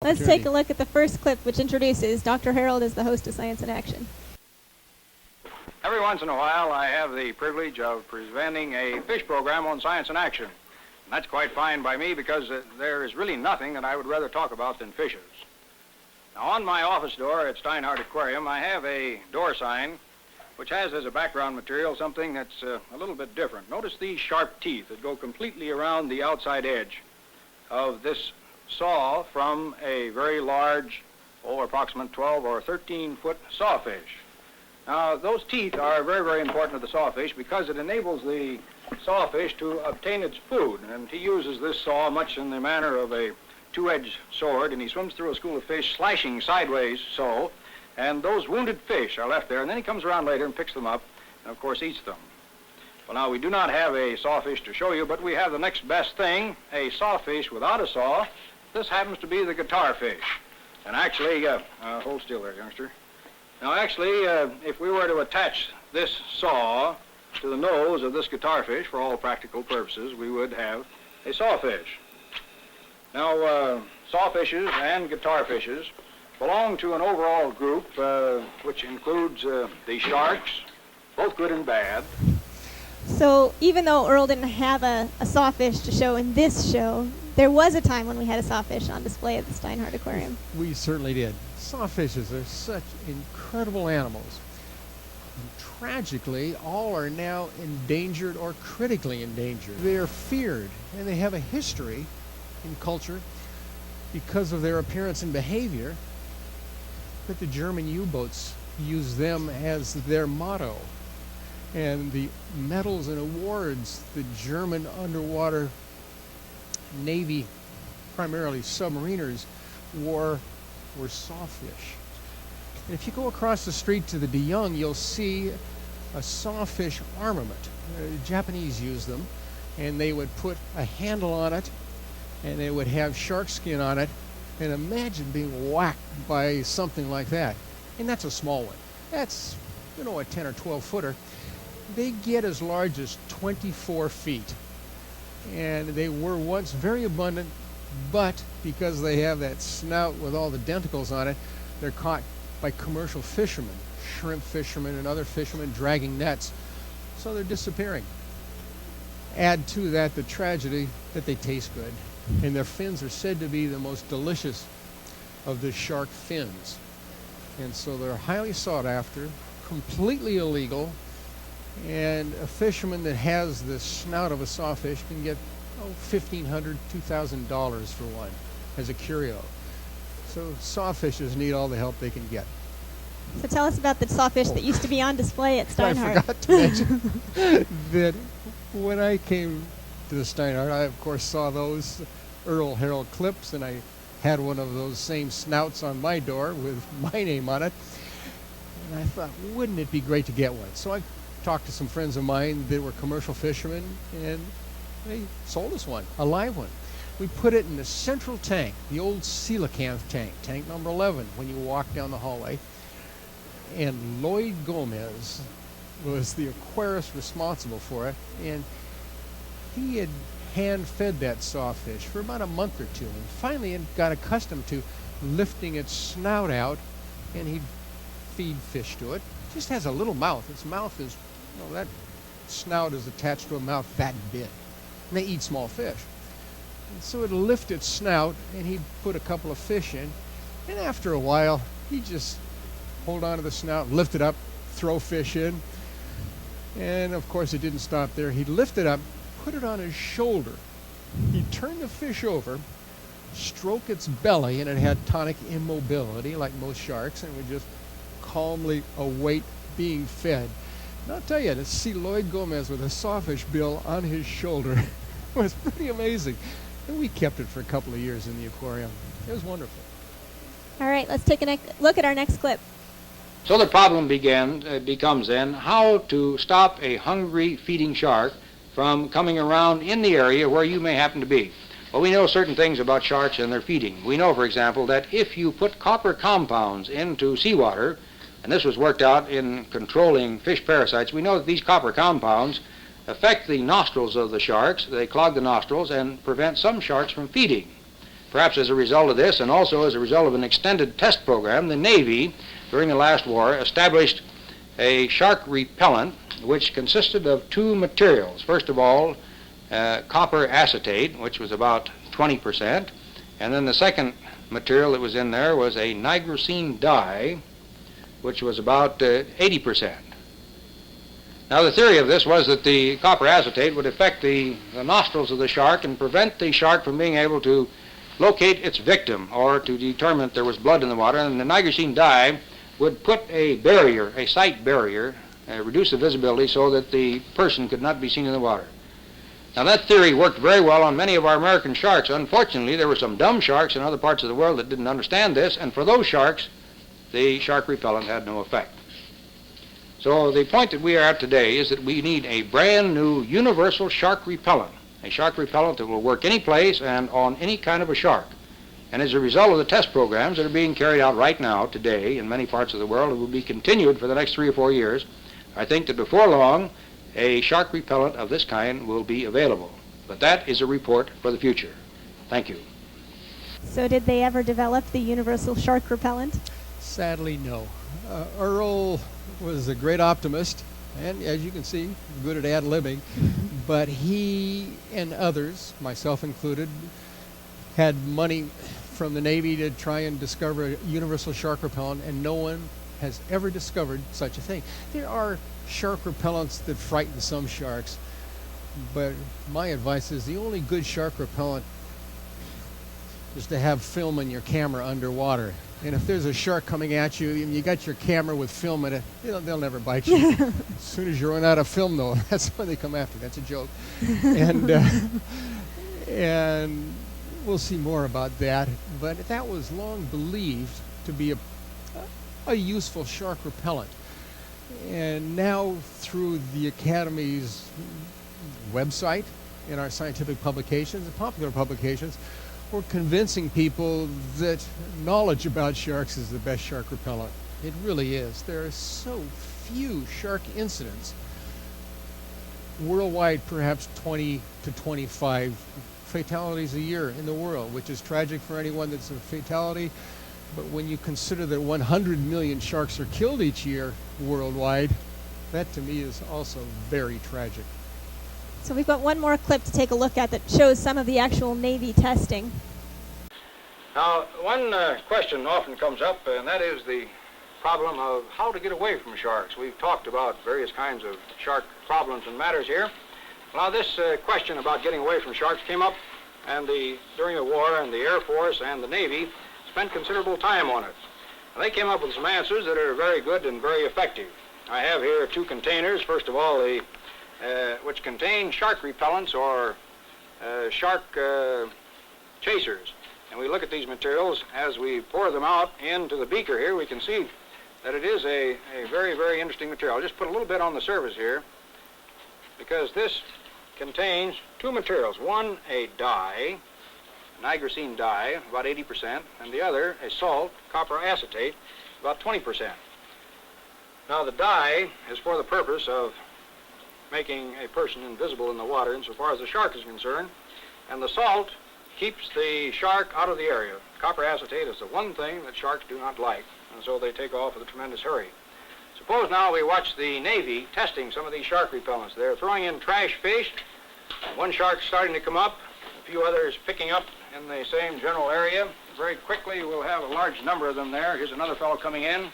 Let's take a look at the first clip, which introduces Dr. Harold as the host of Science in Action. Every once in a while, I have the privilege of presenting a fish program on Science in Action. And that's quite fine by me because there is really nothing that I would rather talk about than fishes. Now, on my office door at Steinhart Aquarium, I have a door sign which has as a background material something that's a little bit different. Notice these sharp teeth that go completely around the outside edge of this saw from a very large, approximate 12 or 13-foot sawfish. Now, those teeth are very, very important to the sawfish because it enables the sawfish to obtain its food. And he uses this saw much in the manner of a two-edged sword, and he swims through a school of fish, slashing sideways so, and those wounded fish are left there, and then he comes around later and picks them up, and of course eats them. Well, now, we do not have a sawfish to show you, but we have the next best thing, a sawfish without a saw. This happens to be the guitar fish. And actually, hold still there, youngster. Now, actually, if we were to attach this saw to the nose of this guitar fish, for all practical purposes, we would have a sawfish. Now, sawfishes and guitar fishes belong to an overall group which includes the sharks, both good and bad. So even though Earl didn't have a sawfish to show in this show, there was a time when we had a sawfish on display at the Steinhart Aquarium. We certainly did. Sawfishes are such incredible animals. And tragically, all are now endangered or critically endangered. They are feared, and they have a history in culture because of their appearance and behavior, but the German U-boats use them as their motto. And the medals and awards the German underwater Navy, primarily submariners, wore were sawfish. And if you go across the street to the De Young, you'll see a sawfish armament. The Japanese use them, and they would put a handle on it, and they would have shark skin on it, and imagine being whacked by something like that. And that's a small one. That's, a 10 or 12 footer. They get as large as 24 feet. And they were once very abundant, but because they have that snout with all the denticles on it, they're caught by commercial fishermen, shrimp fishermen and other fishermen dragging nets. So they're disappearing. Add to that the tragedy that they taste good. And their fins are said to be the most delicious of the shark fins. And so they're highly sought after, completely illegal, and a fisherman that has the snout of a sawfish can get $1,500, $2,000 for one as a curio. So sawfishes need all the help they can get. So tell us about the sawfish that used to be on display at Steinhart. I forgot to mention that when I came to the Steinhart, I of course saw those Earl Harold clips, and I had one of those same snouts on my door with my name on it. And I thought, wouldn't it be great to get one? So I talked to some friends of mine that were commercial fishermen, and they sold us one, a live one. We put it in the central tank, the old coelacanth tank, tank number 11, when you walk down the hallway. And Lloyd Gomez was the aquarist responsible for it, and he had hand-fed that sawfish for about a month or two, and finally it got accustomed to lifting its snout out, and he'd feed fish to it. It just has a little mouth. Its mouth is, that snout is attached to a mouth that big. And they eat small fish. And so it'd lift its snout, and he'd put a couple of fish in, and after a while, he'd just hold on to the snout, lift it up, throw fish in, and of course it didn't stop there. He'd lift it up, put it on his shoulder. He'd turn the fish over, stroke its belly, and it had tonic immobility like most sharks, and would just calmly await being fed. And I'll tell you, to see Lloyd Gomez with a sawfish bill on his shoulder was pretty amazing. And we kept it for a couple of years in the aquarium. It was wonderful. All right, let's take a look at our next clip. So the problem becomes then how to stop a hungry feeding shark from coming around in the area where you may happen to be. Well, we know certain things about sharks and their feeding. We know, for example, that if you put copper compounds into seawater, and this was worked out in controlling fish parasites, we know that these copper compounds affect the nostrils of the sharks. They clog the nostrils and prevent some sharks from feeding. perhaps as a result of this and also as a result of an extended test program, the Navy, during the last war, established a shark repellent which consisted of two materials. First of all, copper acetate, which was about 20%, and then the second material that was in there was a nigrosine dye, which was about 80%. Now, the theory of this was that the copper acetate would affect the nostrils of the shark and prevent the shark from being able to locate its victim or to determine that there was blood in the water, and the nigrosine dye would put a barrier, a sight barrier, reduce the visibility so that the person could not be seen in the water. Now, that theory worked very well on many of our American sharks. Unfortunately, there were some dumb sharks in other parts of the world that didn't understand this, and for those sharks, the shark repellent had no effect. So the point that we are at today is that we need a brand new universal shark repellent, a shark repellent that will work any place and on any kind of a shark. And as a result of the test programs that are being carried out right now, today, in many parts of the world, and will be continued for the next 3 or 4 years, I think that before long, a shark repellent of this kind will be available. But that is a report for the future. Thank you. So did they ever develop the universal shark repellent? Sadly, no. Earl was a great optimist, and as you can see, good at ad-libbing, but he and others, myself included, had money from the Navy to try and discover a universal shark repellent, and no one has ever discovered such a thing. There are shark repellents that frighten some sharks, but my advice is the only good shark repellent is to have film in your camera underwater. And if there's a shark coming at you and you got your camera with film in it, they'll never bite you. As soon as you run out of film, though, that's when they come after you. That's a joke. And we'll see more about that. But that was long believed to be a useful shark repellent. And now through the Academy's website and our scientific publications and popular publications, we're convincing people that knowledge about sharks is the best shark repellent. It really is. There are so few shark incidents. Worldwide, perhaps 20 to 25 fatalities a year in the world, which is tragic for anyone that's a fatality. But when you consider that 100 million sharks are killed each year worldwide, that to me is also very tragic. So we've got one more clip to take a look at that shows some of the actual Navy testing. Now, one question often comes up, and that is the problem of how to get away from sharks. We've talked about various kinds of shark problems and matters here. Now, this question about getting away from sharks came up and during the war, and the Air Force and the Navy spent considerable time on it. And they came up with some answers that are very good and very effective. I have here 2 containers. First of all, which contain shark repellents or shark chasers. And we look at these materials as we pour them out into the beaker here. We can see that it is a very, very interesting material. I'll just put a little bit on the surface here because this contains 2 materials. One, a dye, nigrosine dye, about 80%, and the other, a salt, copper acetate, about 20%. Now, the dye is for the purpose of making a person invisible in the water insofar as the shark is concerned, and the salt keeps the shark out of the area. Copper acetate is the one thing that sharks do not like, and so they take off with a tremendous hurry. Suppose now we watch the Navy testing some of these shark repellents. They're throwing in trash fish. One shark starting to come up, a few others picking up in the same general area. Very quickly we'll have a large number of them there. Here's another fellow coming in.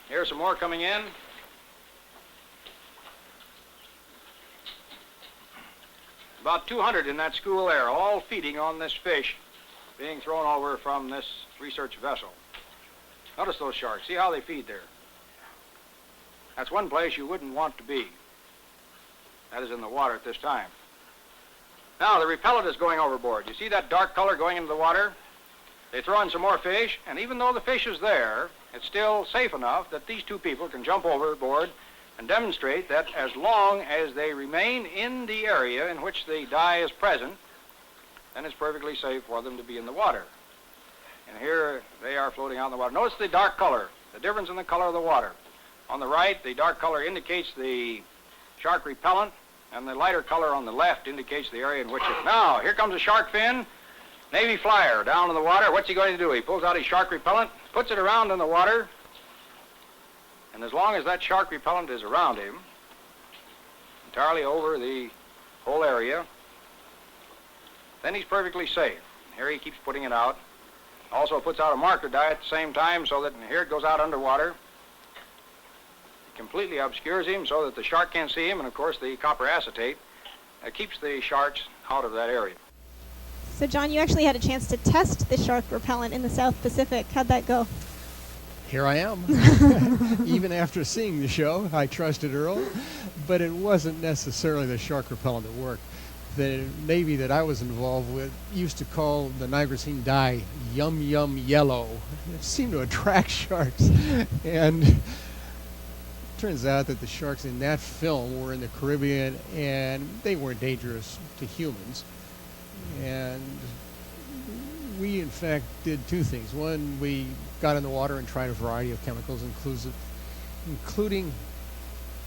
Here's some more coming in. About 200 in that school there, all feeding on this fish being thrown over from this research vessel. Notice those sharks. See how they feed there. That's one place you wouldn't want to be. That is in the water at this time. Now, the repellent is going overboard. You see that dark color going into the water? They throw in some more fish, and even though the fish is there, it's still safe enough that these 2 people can jump overboard and demonstrate that as long as they remain in the area in which the dye is present, then it's perfectly safe for them to be in the water. And here they are floating out in the water. Notice the dark color, the difference in the color of the water. On the right, the dark color indicates the shark repellent, and the lighter color on the left indicates the area in which it... Now, here comes a shark fin, Navy flyer down in the water. What's he going to do? He pulls out his shark repellent, puts it around in the water, and as long as that shark repellent is around him, entirely over the whole area, then he's perfectly safe. Here he keeps putting it out. Also puts out a marker dye at the same time so that here it goes out underwater. It completely obscures him so that the shark can't see him, and of course the copper acetate keeps the sharks out of that area. So John, you actually had a chance to test the shark repellent in the South Pacific. How'd that go? Here I am. Even after seeing the show, I trusted Earl, but it wasn't necessarily the shark repellent that worked. The Navy that I was involved with used to call the nigrosine dye yum yum yellow. It seemed to attract sharks, and it turns out that the sharks in that film were in the Caribbean, and they weren't dangerous to humans. And we, in fact, did two things. One, we got in the water and tried a variety of chemicals, including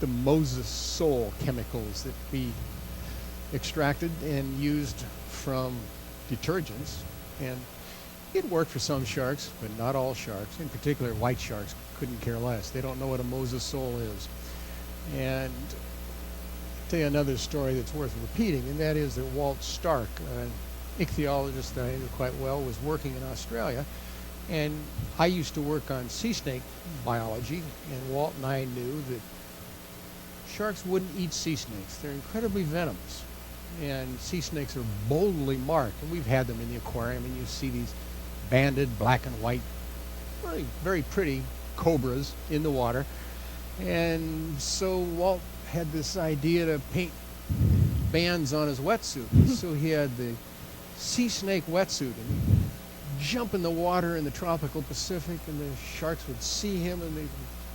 the Moses Sole chemicals that we extracted and used from detergents. And it worked for some sharks, but not all sharks. In particular, white sharks couldn't care less. They don't know what a Moses Sole is. And I'll tell you another story that's worth repeating, and that is that Walt Stark, an ichthyologist that I knew quite well, was working in Australia, and I used to work on sea snake biology, and Walt and I knew that sharks wouldn't eat sea snakes. They're incredibly venomous, and sea snakes are boldly marked, and we've had them in the aquarium, and you see these banded black and white, really very pretty cobras in the water. And so Walt had this idea to paint bands on his wetsuit. So he had the sea snake wetsuit, and he'd jump in the water in the tropical Pacific, and the sharks would see him and they'd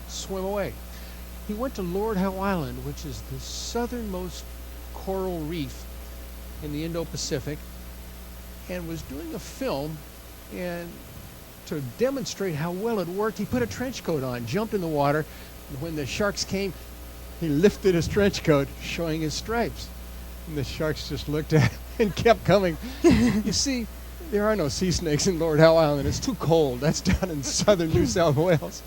swim away. He went to Lord Howe Island, which is the southernmost coral reef in the Indo-Pacific, and was doing a film, and to demonstrate how well it worked, he put a trench coat on, jumped in the water, and when the sharks came, he lifted his trench coat, showing his stripes. And the sharks just looked at him and kept coming. You see, there are no sea snakes in Lord Howe Island. It's too cold. That's down in southern New South Wales.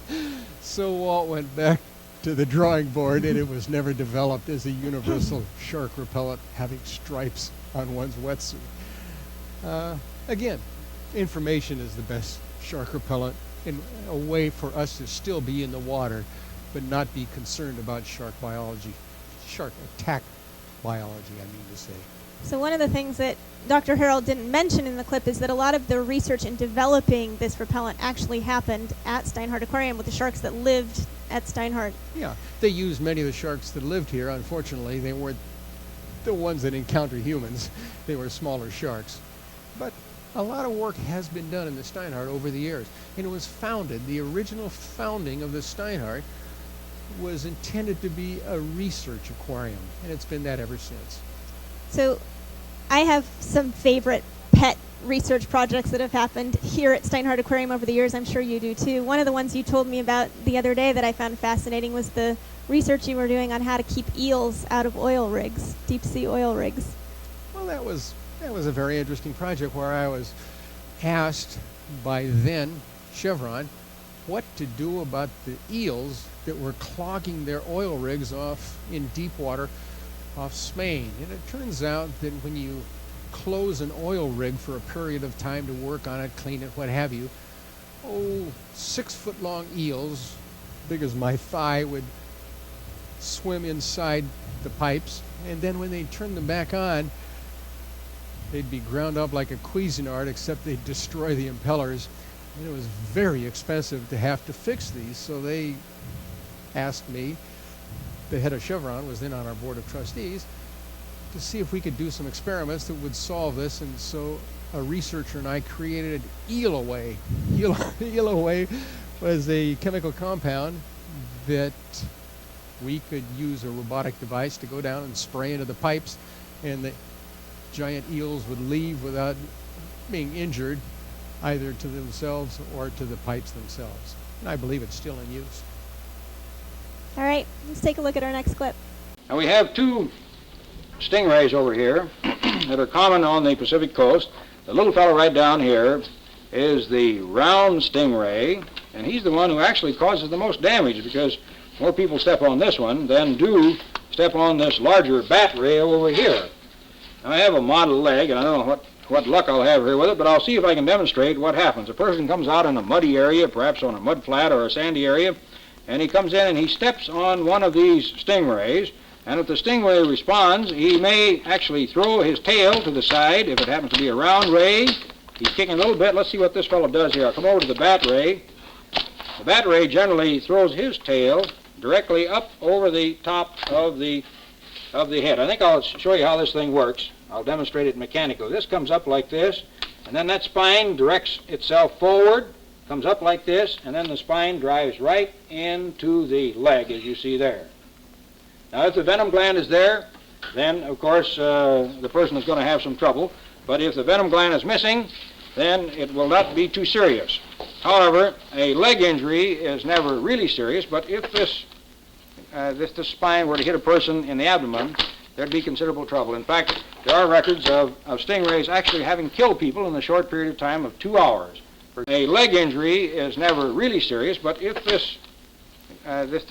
So Walt went back to the drawing board, and it was never developed as a universal shark repellent having stripes on one's wetsuit. Again, information is the best shark repellent, in a way for us to still be in the water but not be concerned about shark biology, shark attack biology, I mean to say. So one of the things that Dr. Harold didn't mention in the clip is that a lot of the research in developing this repellent actually happened at Steinhart Aquarium with the sharks that lived at Steinhart. Yeah, they used many of the sharks that lived here. Unfortunately, they weren't the ones that encountered humans. They were smaller sharks. But a lot of work has been done in the Steinhart over the years. And it was founded, the original founding of the Steinhart was intended to be a research aquarium, and it's been that ever since. So I have some favorite pet research projects that have happened here at Steinhart Aquarium over the years. I'm sure you do too. One of the ones you told me about the other day that I found fascinating was the research you were doing on how to keep eels out of oil rigs, deep sea oil rigs. Well, that was a very interesting project where I was asked by then Chevron what to do about the eels that were clogging their oil rigs off in deep water off Spain. And it turns out that when you close an oil rig for a period of time to work on it, clean it, what have you, 6-foot-long eels, big as my thigh, would swim inside the pipes, and then when they turned them back on, they'd be ground up like a Cuisinart, except they'd destroy the impellers. And it was very expensive to have to fix these, so they asked me, the head of Chevron was then on our board of trustees, to see if we could do some experiments that would solve this. And so a researcher and I created Eel Away. Eel Away was a chemical compound that we could use a robotic device to go down and spray into the pipes, and the giant eels would leave without being injured, either to themselves or to the pipes themselves. And I believe it's still in use. All right, let's take a look at our next clip. Now we have two stingrays over here that are common on the Pacific coast. The little fellow right down here is the round stingray, and he's the one who actually causes the most damage because more people step on this one than do step on this larger bat ray over here. Now I have a model leg, and I don't know what luck I'll have here with it, but I'll see if I can demonstrate what happens. A person comes out in a muddy area, perhaps on a mud flat or a sandy area, and he comes in and he steps on one of these stingrays, and if the stingray responds, he may actually throw his tail to the side if it happens to be a round ray. He's kicking a little bit. Let's see what this fellow does here. I'll come over to the bat ray. The bat ray generally throws his tail directly up over the top of the head. I think I'll show you how this thing works. I'll demonstrate it mechanically. This comes up like this, and then that spine directs itself forward, comes up like this, and then the spine drives right into the leg, as you see there. Now, if the venom gland is there, then, of course, the person is going to have some trouble. But if the venom gland is missing, then it will not be too serious. However, a leg injury is never really serious, but if this spine were to hit a person in the abdomen, there'd be considerable trouble. In fact, there are records of stingrays actually having killed people in a short period of time of 2 hours. A leg injury is never really serious, but if this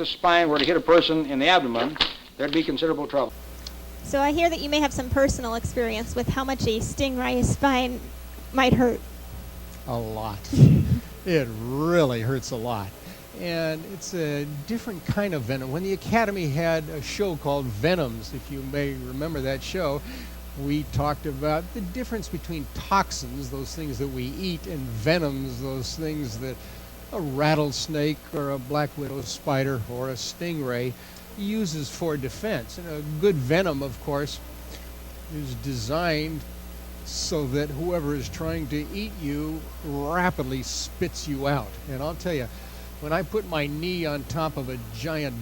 spine were to hit a person in the abdomen, there'd be considerable trouble. So I hear that you may have some personal experience with how much a stingray spine might hurt. A lot. It really hurts a lot. And it's a different kind of venom. When the Academy had a show called Venoms, if you may remember that show, we talked about the difference between toxins, those things that we eat, and venoms, those things that a rattlesnake or a black widow spider or a stingray uses for defense. And a good venom, of course, is designed so that whoever is trying to eat you rapidly spits you out. And I'll tell you, when I put my knee on top of a giant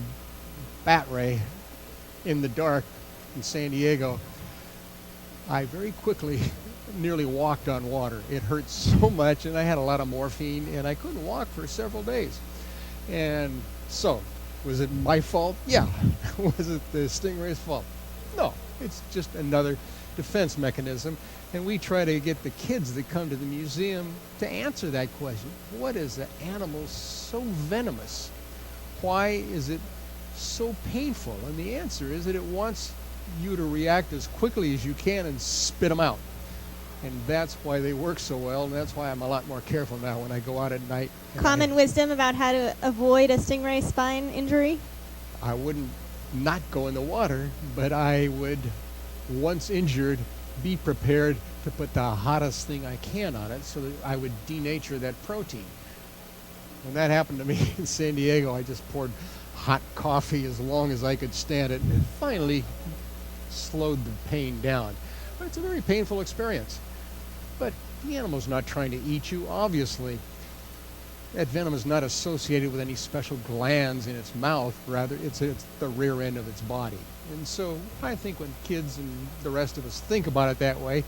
bat ray in the dark in San Diego, I very quickly nearly walked on water. It hurt so much, and I had a lot of morphine, and I couldn't walk for several days. And so, was it my fault? Yeah. Was it the stingray's fault? No. It's just another defense mechanism, and we try to get the kids that come to the museum to answer that question. What is the animal so venomous? Why is it so painful? And the answer is that it wants you to react as quickly as you can and spit them out. And that's why they work so well, and that's why I'm a lot more careful now when I go out at night. Common wisdom about how to avoid a stingray spine injury? I wouldn't not go in the water, but I would, once injured, be prepared to put the hottest thing I can on it so that I would denature that protein. When that happened to me in San Diego, I just poured hot coffee as long as I could stand it, and it finally slowed the pain down. But it's a very painful experience. But the animal's not trying to eat you, obviously. That venom is not associated with any special glands in its mouth. Rather, it's the rear end of its body. And so I think when kids and the rest of us think about it that way,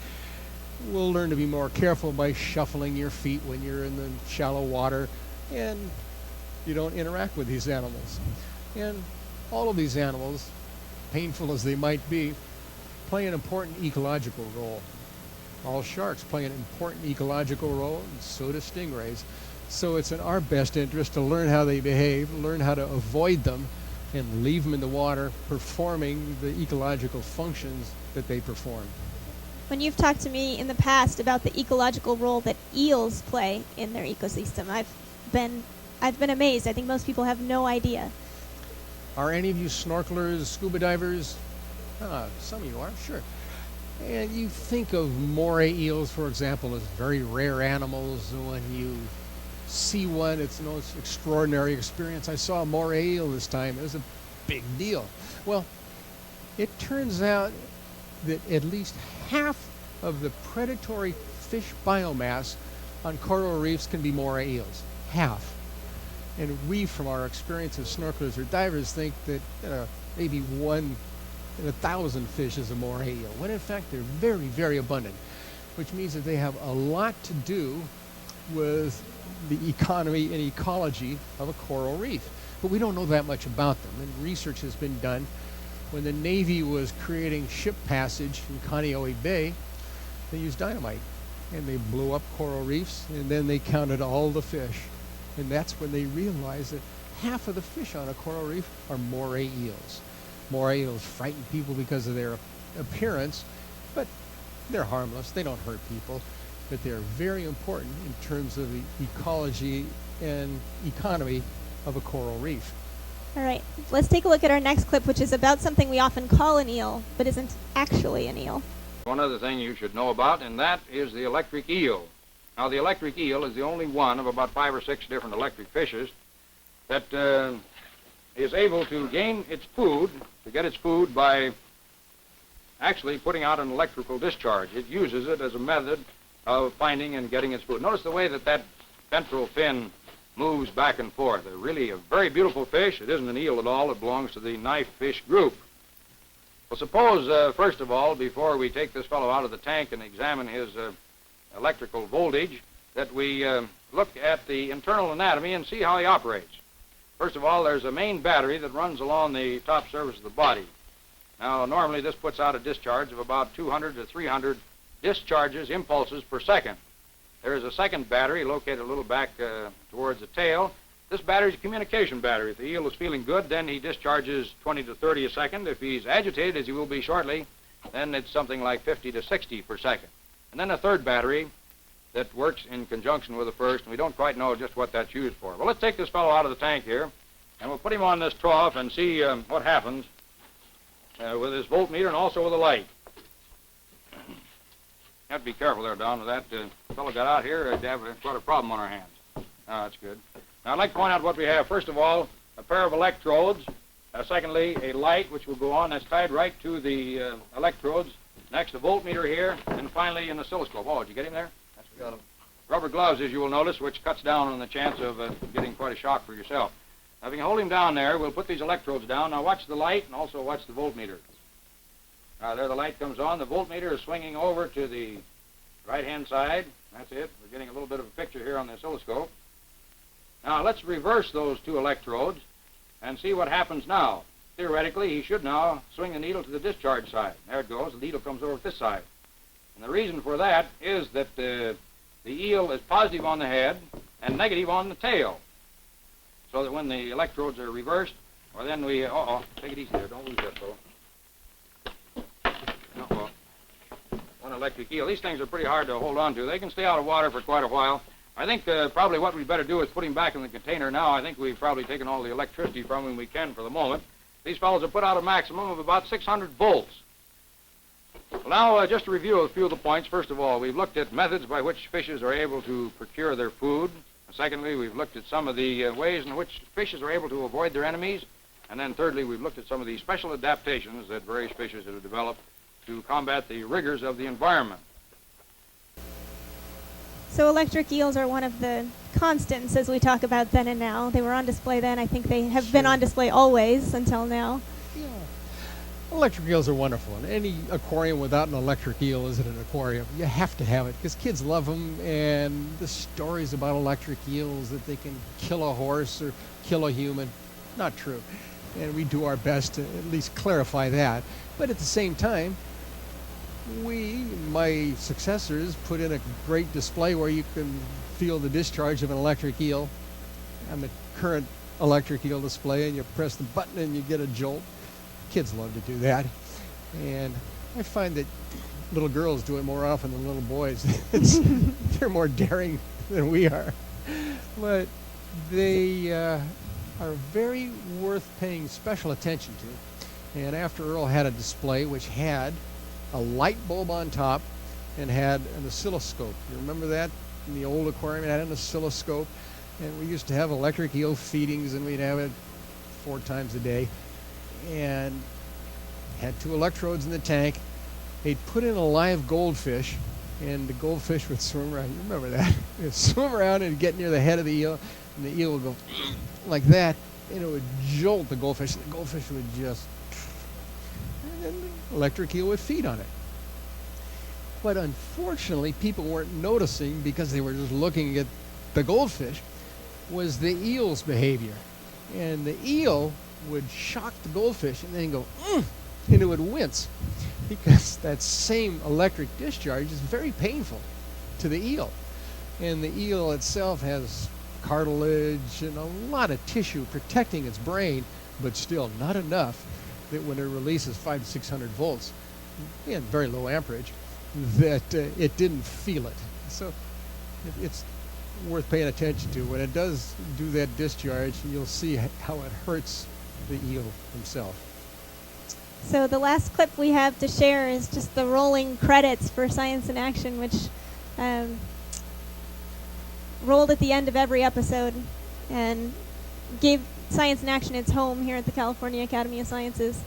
we'll learn to be more careful by shuffling your feet when you're in the shallow water and you don't interact with these animals. And all of these animals, painful as they might be, play an important ecological role. All sharks play an important ecological role, and so do stingrays. So it's in our best interest to learn how they behave, learn how to avoid them, and leave them in the water performing the ecological functions that they perform. When you've talked to me in the past about the ecological role that eels play in their ecosystem, I've been amazed. I think most people have no idea. Are any of you snorkelers, scuba divers? Some of you are, sure. And you think of moray eels, for example, as very rare animals. When you see one, it's an extraordinary experience. I saw a moray eel this time. It was a big deal. Well, it turns out that at least half of the predatory fish biomass on coral reefs can be moray eels. Half. And we, from our experience as snorkelers or divers, think that maybe 1 in 1,000 fish is a moray eel, when in fact they're very, very abundant, which means that they have a lot to do with the economy and ecology of a coral reef. but we don't know that much about them. And research has been done. When the Navy was creating ship passage in Kaneohe Bay, they used dynamite, and they blew up coral reefs, and then they counted all the fish. And that's when they realized that half of the fish on a coral reef are moray eels. Moray eels frighten people because of their appearance, but they're harmless. They don't hurt people, but they're very important in terms of the ecology and economy of a coral reef. All right, let's take a look at our next clip, which is about something we often call an eel, but isn't actually an eel. One other thing you should know about, and that is the electric eel. Now, the electric eel is the only one of about 5 or 6 different electric fishes that is able to gain its food, to get its food by actually putting out an electrical discharge. It uses it as a method of finding and getting its food. Notice the way that ventral fin moves back and forth. They're really a very beautiful fish. It isn't an eel at all. It belongs to the knife fish group. Well, suppose, first of all, before we take this fellow out of the tank and examine his electrical voltage, that we look at the internal anatomy and see how he operates. First of all, there's a main battery that runs along the top surface of the body. Now, normally this puts out a discharge of about 200 to 300 discharges, impulses per second. There is a second battery located a little back towards the tail. This battery is a communication battery. If the eel is feeling good, then he discharges 20 to 30 a second. If he's agitated, as he will be shortly, then it's something like 50 to 60 per second. And then a third battery that works in conjunction with the first, and we don't quite know just what that's used for. Well, let's take this fellow out of the tank here, and we'll put him on this trough and see what happens with his voltmeter and also with the light. You have to be careful there, Don, with that fellow got out here. We'd have quite a problem on our hands. That's good. Now, I'd like to point out what we have. First of all, a pair of electrodes. Secondly, a light which will go on. That's tied right to the electrodes. Next, a voltmeter here. And finally, an oscilloscope. Oh, did you get him there? That's we got him. Rubber gloves, as you will notice, which cuts down on the chance of getting quite a shock for yourself. Now, if you can hold him down there, we'll put these electrodes down. Now, watch the light and also watch the voltmeter. There the light comes on. The voltmeter is swinging over to the right-hand side. That's it. We're getting a little bit of a picture here on the oscilloscope. Now, let's reverse those two electrodes and see what happens now. Theoretically, he should now swing the needle to the discharge side. There it goes. The needle comes over to this side. And the reason for that is that the eel is positive on the head and negative on the tail. So that when the electrodes are reversed, or then we... take it easy there. Don't lose that, fellow. One electric eel. These things are pretty hard to hold on to. They can stay out of water for quite a while. I think probably what we'd better do is put him back in the container now. I think we've probably taken all the electricity from him we can for the moment. These fellows have put out a maximum of about 600 volts. Well, now, just to review a few of the points. First of all, we've looked at methods by which fishes are able to procure their food. Secondly, we've looked at some of the ways in which fishes are able to avoid their enemies. And then thirdly, we've looked at some of the special adaptations that various fishes have developed to combat the rigors of the environment. So electric eels are one of the constants as we talk about then and now. They were on display then. I think they have been on display always until now. Yeah. Electric eels are wonderful. And any aquarium without an electric eel isn't an aquarium. You have to have it because kids love them. And the stories about electric eels that they can kill a horse or kill a human, not true. And we do our best to at least clarify that. But at the same time, my successors, put in a great display where you can feel the discharge of an electric eel on the current electric eel display, and you press the button and you get a jolt. Kids love to do that. And I find that little girls do it more often than little boys. They're more daring than we are. But they are very worth paying special attention to. And after Earl had a display which had a light bulb on top and had an oscilloscope. You remember that? In the old aquarium, it had an oscilloscope. And we used to have electric eel feedings, and we'd have it 4 times a day. And had 2 electrodes in the tank. They'd put in a live goldfish, and the goldfish would swim around. You remember that? It would swim around and get near the head of the eel, and the eel would go like that, and it would jolt the goldfish, and the goldfish would just... and then the electric eel would feed on it. But unfortunately, people weren't noticing because they were just looking at the goldfish, was the eel's behavior. And the eel would shock the goldfish and then go, and it would wince, because that same electric discharge is very painful to the eel. And the eel itself has cartilage and a lot of tissue protecting its brain, but still not enough that when it releases 500 to 600 volts, and very low amperage, that it didn't feel it. So it's worth paying attention to. When it does do that discharge, you'll see how it hurts the eel himself. So the last clip we have to share is just the rolling credits for Science in Action, which rolled at the end of every episode and gave Science in Action its home here at the California Academy of Sciences.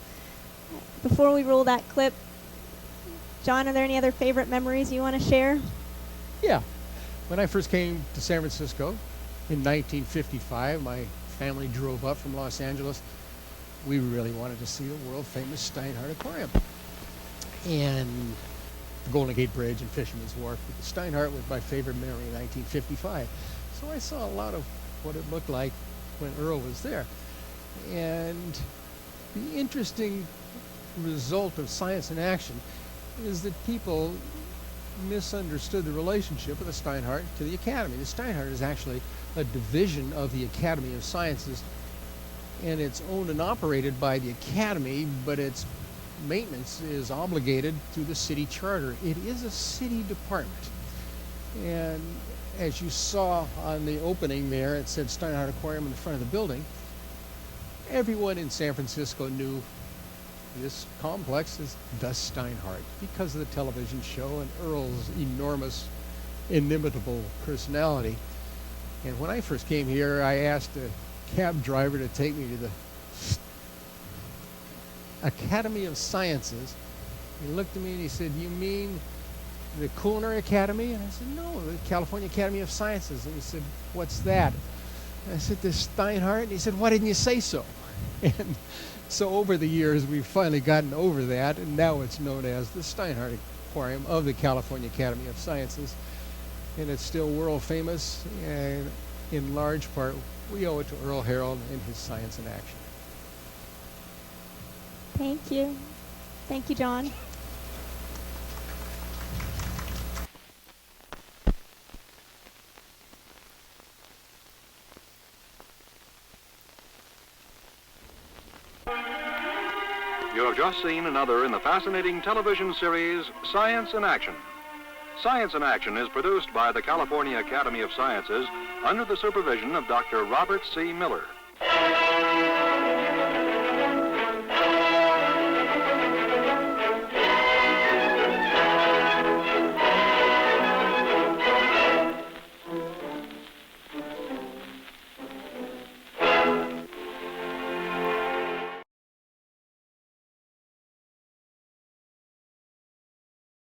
Before we roll that clip, John, are there any other favorite memories you want to share? Yeah. When I first came to San Francisco in 1955, my family drove up from Los Angeles. We really wanted to see the world-famous Steinhart Aquarium and the Golden Gate Bridge and Fisherman's Wharf. But the Steinhart was my favorite memory in 1955. So I saw a lot of what it looked like when Earl was there. And the interesting result of Science in Action is that people misunderstood the relationship of the Steinhart to the Academy. The Steinhart is actually a division of the Academy of Sciences, and it's owned and operated by the Academy, but its maintenance is obligated through the city charter. It is a city department. And as you saw on the opening there, it said Steinhart Aquarium in the front of the building. Everyone in San Francisco knew this complex is the Steinhart because of the television show and Earl's enormous, inimitable personality. And when I first came here, I asked a cab driver to take me to the Academy of Sciences. He looked at me and he said, "You mean the Culinary Academy?" And I said, "No, the California Academy of Sciences." And he said, "What's that?" And I said, "The Steinhart." And he said, "Why didn't you say so?" And so over the years, we've finally gotten over that, and now it's known as the Steinhart Aquarium of the California Academy of Sciences. And it's still world famous, and in large part, we owe it to Earl Harold and his Science in Action. Thank you. Thank you, John. You have just seen another in the fascinating television series, Science in Action. Science in Action is produced by the California Academy of Sciences under the supervision of Dr. Robert C. Miller.